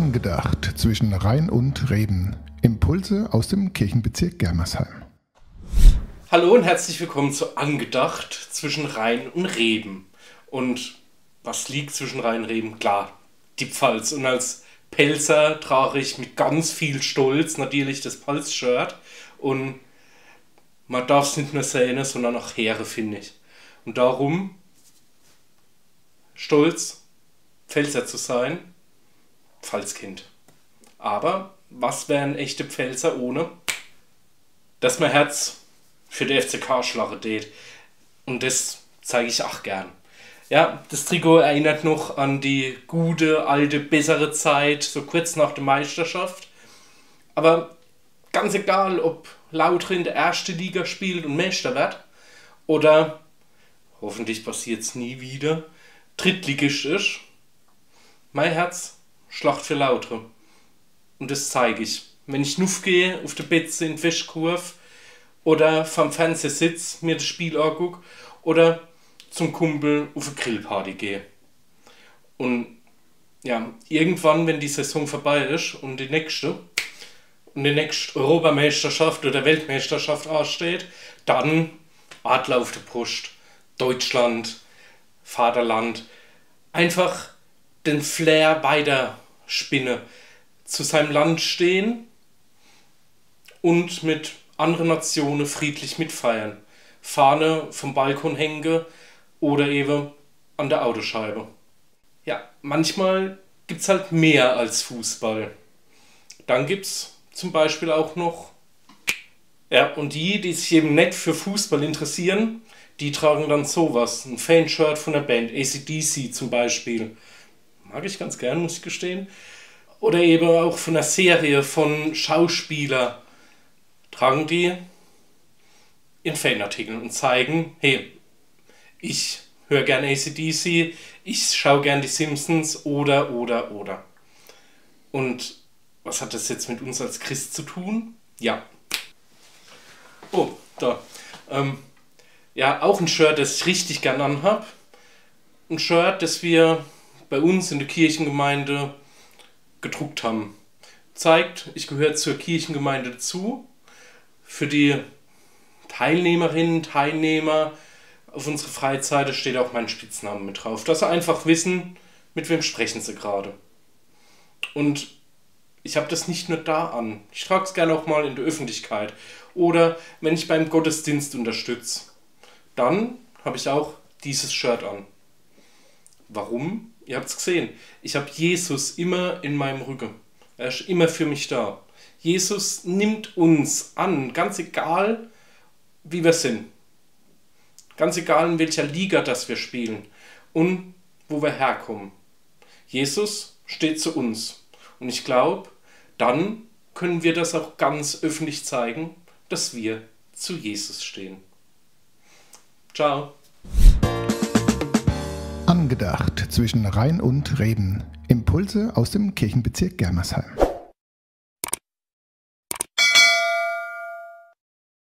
Angedacht zwischen Rhein und Reben. Impulse aus dem Kirchenbezirk Germersheim. Hallo und herzlich willkommen zu Angedacht zwischen Rhein und Reben. Und was liegt zwischen Rhein und Reben? Klar, die Pfalz. Und als Pelzer trage ich mit ganz viel Stolz natürlich das Pfalz-Shirt. Und man darf es nicht nur sehen, sondern auch Heere, finde ich. Und darum stolz, Pfälzer zu sein, Pfalzkind. Aber was wären echte Pfälzer ohne, dass mein Herz für die FCK schlagen. Und das zeige ich auch gern. Ja, das Trikot erinnert noch an die gute, alte, bessere Zeit, so kurz nach der Meisterschaft. Aber ganz egal, ob Lautre in der ersten Liga spielt und Meister wird oder, hoffentlich passiert es nie wieder, Drittligist ist, mein Herz schlacht für Lautre. Und das zeige ich. Wenn ich aufgehe, auf der Betze in die Wäschkurve oder vom Fernseher sitze, mir das Spiel angucke oder zum Kumpel auf eine Grillparty gehe. Und ja, irgendwann, wenn die Saison vorbei ist und die nächste Europameisterschaft oder Weltmeisterschaft ansteht, dann Adler auf der Brust, Deutschland, Vaterland, einfach den Flair weiter spinnen, zu seinem Land stehen und mit anderen Nationen friedlich mitfeiern. Fahne vom Balkon hängen oder eben an der Autoscheibe. Ja, manchmal gibt es halt mehr als Fußball. Dann gibt es zum Beispiel auch noch, ja, und die sich eben nicht für Fußball interessieren, die tragen dann sowas, ein Fanshirt von der Band, AC/DC zum Beispiel. Mag ich ganz gern, muss ich gestehen. Oder eben auch von einer Serie von Schauspielern tragen die ihren Fanartikel und zeigen, hey, ich höre gern AC/DC, ich schaue gern die Simpsons oder. Und was hat das jetzt mit uns als Christ zu tun? Ja. Oh, da. Ja, auch ein Shirt, das ich richtig gern anhab. Ein Shirt, das wir bei uns in der Kirchengemeinde gedruckt haben. Zeigt, ich gehöre zur Kirchengemeinde dazu. Für die Teilnehmerinnen, Teilnehmer auf unsere Freizeit steht auch mein Spitzname mit drauf. Dass sie einfach wissen, mit wem sprechen sie gerade. Und ich habe das nicht nur da an. Ich trage es gerne auch mal in der Öffentlichkeit. Oder wenn ich beim Gottesdienst unterstütze. Dann habe ich auch dieses Shirt an. Warum? Ihr habt es gesehen. Ich habe Jesus immer in meinem Rücken. Er ist immer für mich da. Jesus nimmt uns an, ganz egal, wie wir sind. Ganz egal, in welcher Liga das wir spielen und wo wir herkommen. Jesus steht zu uns. Und ich glaube, dann können wir das auch ganz öffentlich zeigen, dass wir zu Jesus stehen. Ciao. Angedacht zwischen Rhein und Reben. Impulse aus dem Kirchenbezirk Germersheim.